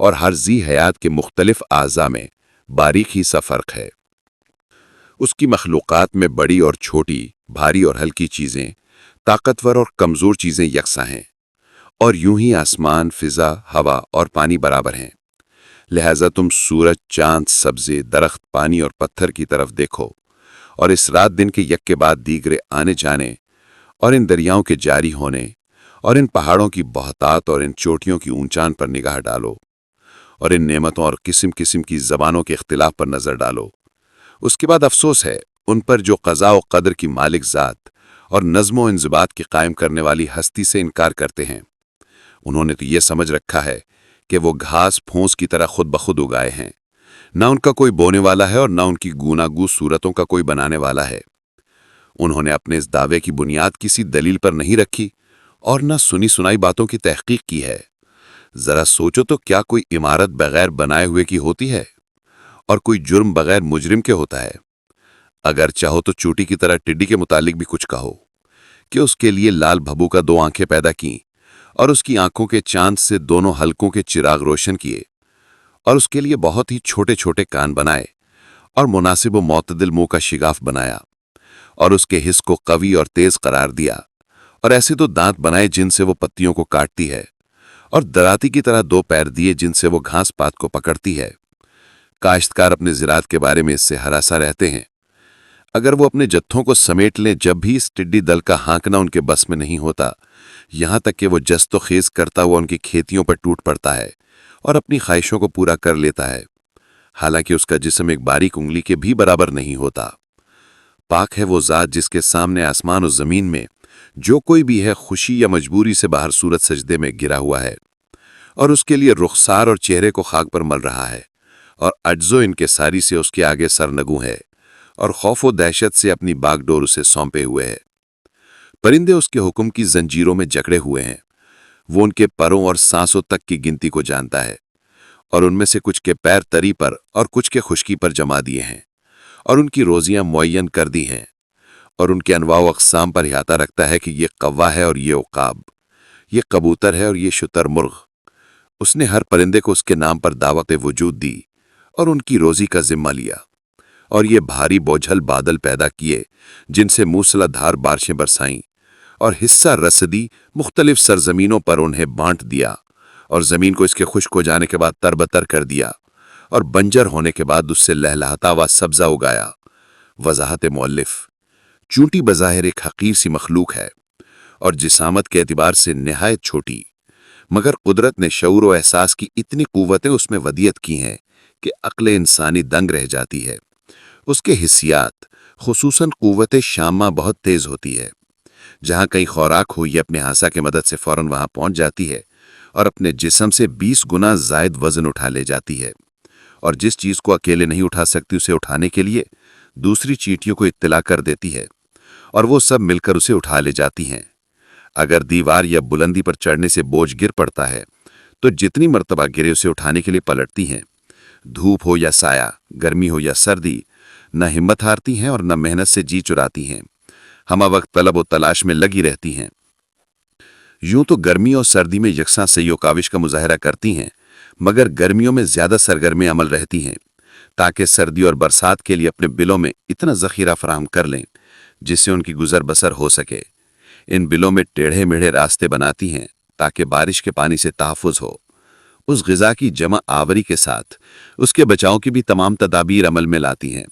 اور ہر ذی حیات کے مختلف اعضاء میں باریکی سا فرق ہے۔ اس کی مخلوقات میں بڑی اور چھوٹی، بھاری اور ہلکی چیزیں، طاقتور اور کمزور چیزیں یکساں ہیں، اور یوں ہی آسمان، فضا، ہوا اور پانی برابر ہیں۔ لہذا تم سورج، چاند، سبزے، درخت، پانی اور پتھر کی طرف دیکھو، اور اس رات دن کے یک کے بعد دیگرے آنے جانے، اور ان دریاؤں کے جاری ہونے، اور ان پہاڑوں کی بہتات اور ان چوٹیوں کی اونچان پر نگاہ ڈالو، اور ان نعمتوں اور قسم قسم کی زبانوں کے اختلاف پر نظر ڈالو۔ اس کے بعد افسوس ہے ان پر جو قضاء و قدر کی مالک ذات اور نظم و انضباط کی قائم کرنے والی ہستی سے انکار کرتے ہیں۔ انہوں نے تو یہ سمجھ رکھا ہے کہ وہ گھاس پھونس کی طرح خود بخود اگائے ہیں، نہ ان کا کوئی بونے والا ہے اور نہ ان کی گوناگو صورتوں کا کوئی بنانے والا ہے۔ انہوں نے اپنے اس دعوے کی بنیاد کسی دلیل پر نہیں رکھی اور نہ سنی سنائی باتوں کی تحقیق کی ہے۔ ذرا سوچو تو کیا کوئی عمارت بغیر بنائے ہوئے کی ہوتی ہے؟ اور کوئی جرم بغیر مجرم کے ہوتا ہے؟ اگر چاہو تو چوٹی کی طرح ٹڈی کے متعلق بھی کچھ کہو کہ اس کے لیے لال بھبو کا 2 آنکھیں پیدا کیں اور اس کی آنکھوں کے چاند سے دونوں حلقوں کے چراغ روشن کیے، اور اس کے لیے بہت ہی چھوٹے چھوٹے کان بنائے اور مناسب و معتدل منہ کا شگاف بنایا، اور اس کے حص کو قوی اور تیز قرار دیا، اور ایسے 2 دانت بنائے جن سے وہ پتیوں کو کاٹتی ہے، اور دراتی کی طرح 2 پیر دیے جن سے وہ گھاس پات کو پکڑتی ہے۔ کاشتکار اپنے زراعت کے بارے میں اس سے ہراساں رہتے ہیں۔ اگر وہ اپنے جتھوں کو سمیٹ لیں جب بھی اس ٹڈی دل کا ہانکنا ان کے بس میں نہیں ہوتا، یہاں تک کہ وہ جست و خیز کرتا ہوا ان کی کھیتیوں پر ٹوٹ پڑتا ہے اور اپنی خواہشوں کو پورا کر لیتا ہے، حالانکہ اس کا جسم ایک باریک انگلی کے بھی برابر نہیں ہوتا۔ پاک ہے وہ ذات جس کے سامنے آسمان و زمین میں جو کوئی بھی ہے خوشی یا مجبوری سے باہر صورت سجدے میں گرا ہوا ہے، اور اس کے لیے رخسار اور چہرے کو خاک پر مل رہا ہے، اور عجز و انکساری سے اس کے آگے سرنگوں ہے، اور خوف و دہشت سے اپنی باغ ڈور اسے سونپے ہوئے ہے۔ پرندے اس کے حکم کی زنجیروں میں جکڑے ہوئے ہیں، وہ ان کے پروں اور سانسوں تک کی گنتی کو جانتا ہے، اور ان میں سے کچھ کے پیر تری پر اور کچھ کے خشکی پر جما دیے ہیں، اور ان کی روزیاں معین کر دی ہیں، اور ان کے انواع و اقسام پر احاطہ رکھتا ہے کہ یہ قوا ہے اور یہ عقاب، یہ کبوتر ہے اور یہ شتر مرغ۔ اس نے ہر پرندے کو اس کے نام پر دعوت وجود دی اور ان کی روزی کا ذمہ لیا، اور یہ بھاری بوجھل بادل پیدا کیے جن سے موسلا دھار بارشیں برسائیں، اور حصہ رسدی مختلف سرزمینوں پر انہیں بانٹ دیا، اور زمین کو اس کے خشک ہو جانے کے بعد تربتر کر دیا، اور بنجر ہونے کے بعد اس سے لہلہاتا ہوا سبزہ اگایا۔ وضاحت مؤلف: چونٹی بظاہر ایک حقیر سی مخلوق ہے اور جسامت کے اعتبار سے نہایت چھوٹی، مگر قدرت نے شعور و احساس کی اتنی قوتیں اس میں ودیت کی ہیں کہ عقل انسانی دنگ رہ جاتی ہے۔ اس کے حسیات، خصوصاً قوت شامہ بہت تیز ہوتی ہے۔ جہاں کئی خوراک ہو یہ اپنے ہاسا کے مدد سے فوراً وہاں پہنچ جاتی ہے اور اپنے جسم سے 20 گنا زائد وزن اٹھا لے جاتی ہے، اور جس چیز کو اکیلے نہیں اٹھا سکتی اسے اٹھانے کے لیے دوسری چیٹیوں کو اطلاع کر دیتی ہے، اور وہ سب مل کر اسے اٹھا لے جاتی ہیں۔ اگر دیوار یا بلندی پر چڑھنے سے بوجھ گر پڑتا ہے تو جتنی مرتبہ گرے اسے اٹھانے کے لیے پلٹتی ہیں۔ دھوپ ہو یا سایہ، گرمی ہو یا سردی، نہ ہمت ہارتی ہیں اور نہ محنت سے جی چراتی ہیں، ہمہ وقت طلب و تلاش میں لگی رہتی ہیں۔ یوں تو گرمی اور سردی میں یکساں سعی و کاوش کا مظاہرہ کرتی ہیں، مگر گرمیوں میں زیادہ سرگرم عمل رہتی ہیں تاکہ سردی اور برسات کے لیے اپنے بلوں میں اتنا ذخیرہ فراہم کر لیں جس سے ان کی گزر بسر ہو سکے۔ ان بلوں میں ٹیڑھے میڑھے راستے بناتی ہیں تاکہ بارش کے پانی سے تحفظ ہو۔ اس غذا کی جمع آوری کے ساتھ اس کے بچاؤ کی بھی تمام تدابیر عمل میں لاتی ہیں۔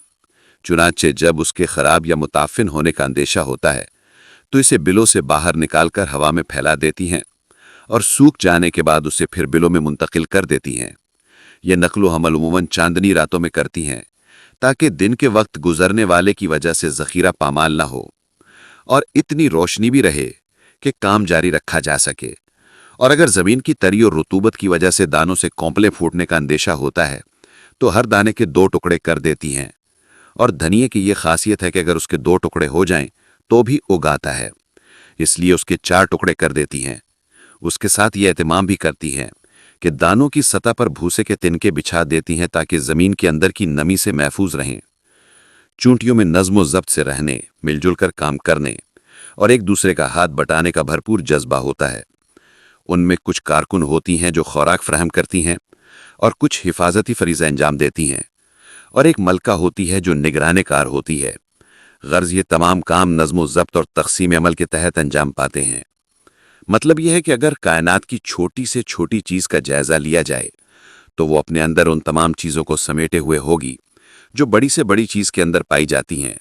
چنانچہ جب اس کے خراب یا متعفن ہونے کا اندیشہ ہوتا ہے تو اسے بلوں سے باہر نکال کر ہوا میں پھیلا دیتی ہیں، اور سوکھ جانے کے بعد اسے پھر بلوں میں منتقل کر دیتی ہیں۔ یہ نقل و حمل عموماً چاندنی راتوں میں کرتی ہیں تاکہ دن کے وقت گزرنے والے کی وجہ سے ذخیرہ پامال نہ ہو، اور اتنی روشنی بھی رہے کہ کام جاری رکھا جا سکے۔ اور اگر زمین کی تری اور رطوبت کی وجہ سے دانوں سے کونپلیں پھوٹنے کا اندیشہ ہوتا ہے تو ہر دانے کے 2 ٹکڑے کر دیتی ہیں، اور دھنیے کی یہ خاصیت ہے کہ اگر اس کے 2 ٹکڑے ہو جائیں تو بھی اگاتا ہے، اس لیے اس کے 4 ٹکڑے کر دیتی ہیں۔ اس کے ساتھ یہ اہتمام بھی کرتی ہیں کہ دانوں کی سطح پر بھوسے کے تنکے بچھا دیتی ہیں تاکہ زمین کے اندر کی نمی سے محفوظ رہیں۔ چونٹیوں میں نظم و ضبط سے رہنے، مل جل کر کام کرنے اور ایک دوسرے کا ہاتھ بٹانے کا بھرپور جذبہ ہوتا ہے۔ ان میں کچھ کارکن ہوتی ہیں جو خوراک فراہم کرتی ہیں، اور کچھ حفاظتی فریضے انجام دیتی ہیں، اور ایک ملکہ ہوتی ہے جو نگران کار ہوتی ہے۔ غرض یہ تمام کام نظم و ضبط اور تقسیم عمل کے تحت انجام پاتے ہیں۔ مطلب یہ ہے کہ اگر کائنات کی چھوٹی سے چھوٹی چیز کا جائزہ لیا جائے تو وہ اپنے اندر ان تمام چیزوں کو سمیٹے ہوئے ہوگی جو بڑی سے بڑی چیز کے اندر پائی جاتی ہیں،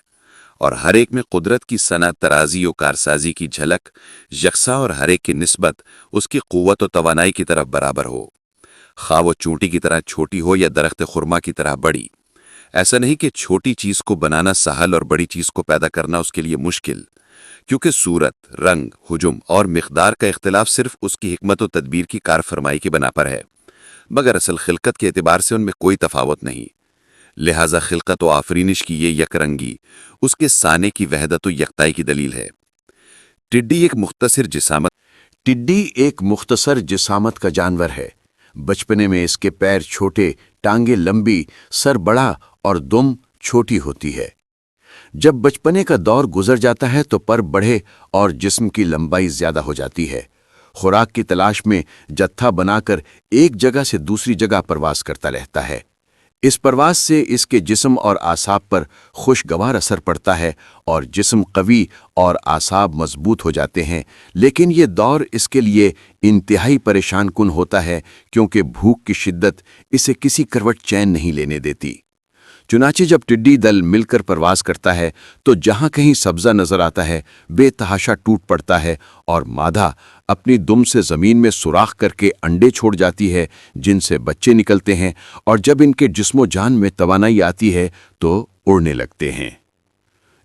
اور ہر ایک میں قدرت کی صنعت ترازی و کارسازی کی جھلک یکساں اور ہر ایک کی نسبت اس کی قوت و توانائی کی طرف برابر ہو، خواہ وہ چونٹی کی طرح چھوٹی ہو یا درخت خرما کی طرح بڑی۔ ایسا نہیں کہ چھوٹی چیز کو بنانا سہل اور بڑی چیز کو پیدا کرنا اس کے لیے مشکل، کیونکہ صورت، رنگ، حجم اور مقدار کا اختلاف صرف اس کی حکمت و تدبیر کی کار فرمائی کی بنا پر ہے، مگر اصل خلقت کے اعتبار سے ان میں کوئی تفاوت نہیں۔ لہذا خلقت و آفرینش کی یہ یک رنگی اس کے سانے کی وحدت و یکتائی کی دلیل ہے۔ ٹڈی ایک مختصر جسامت کا جانور ہے۔ بچپنے میں اس کے پیر چھوٹے، ٹانگیں لمبی، سر بڑا اور دم چھوٹی ہوتی ہے۔ جب بچپنے کا دور گزر جاتا ہے تو پر بڑھے اور جسم کی لمبائی زیادہ ہو جاتی ہے۔ خوراک کی تلاش میں جتھا بنا کر ایک جگہ سے دوسری جگہ پرواز کرتا رہتا ہے۔ اس پرواز سے اس کے جسم اور اعصاب پر خوشگوار اثر پڑتا ہے اور جسم قوی اور اعصاب مضبوط ہو جاتے ہیں، لیکن یہ دور اس کے لیے انتہائی پریشان کن ہوتا ہے کیونکہ بھوک کی شدت اسے کسی کروٹ چین نہیں لینے دیتی۔ چنانچہ جب ٹڈی دل مل کر پرواز کرتا ہے تو جہاں کہیں سبزہ نظر آتا ہے بے تحاشا ٹوٹ پڑتا ہے، اور مادہ اپنی دم سے زمین میں سوراخ کر کے انڈے چھوڑ جاتی ہے جن سے بچے نکلتے ہیں، اور جب ان کے جسم و جان میں توانائی آتی ہے تو اڑنے لگتے ہیں۔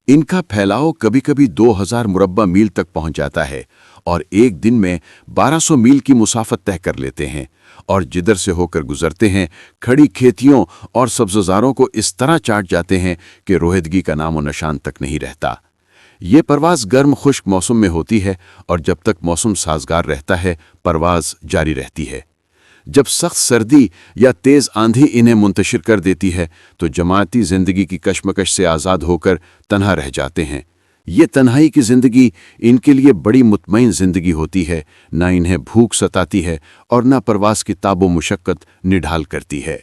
ان کا پھیلاؤ کبھی کبھی 2000 مربع میل تک پہنچ جاتا ہے اور ایک دن میں 1200 میل کی مسافت طے کر لیتے ہیں، اور جدھر سے ہو کر گزرتے ہیں کھڑی کھیتیوں اور سبززاروں کو اس طرح چاٹ جاتے ہیں کہ روہدگی کا نام و نشان تک نہیں رہتا۔ یہ پرواز گرم خشک موسم میں ہوتی ہے، اور جب تک موسم سازگار رہتا ہے پرواز جاری رہتی ہے۔ جب سخت سردی یا تیز آندھی انہیں منتشر کر دیتی ہے تو جماعتی زندگی کی کشمکش سے آزاد ہو کر تنہا رہ جاتے ہیں۔ یہ تنہائی کی زندگی ان کے لیے بڑی مطمئن زندگی ہوتی ہے، نہ انہیں بھوک ستاتی ہے اور نہ پرواز کی تاب و مشقت نڈھال کرتی ہے۔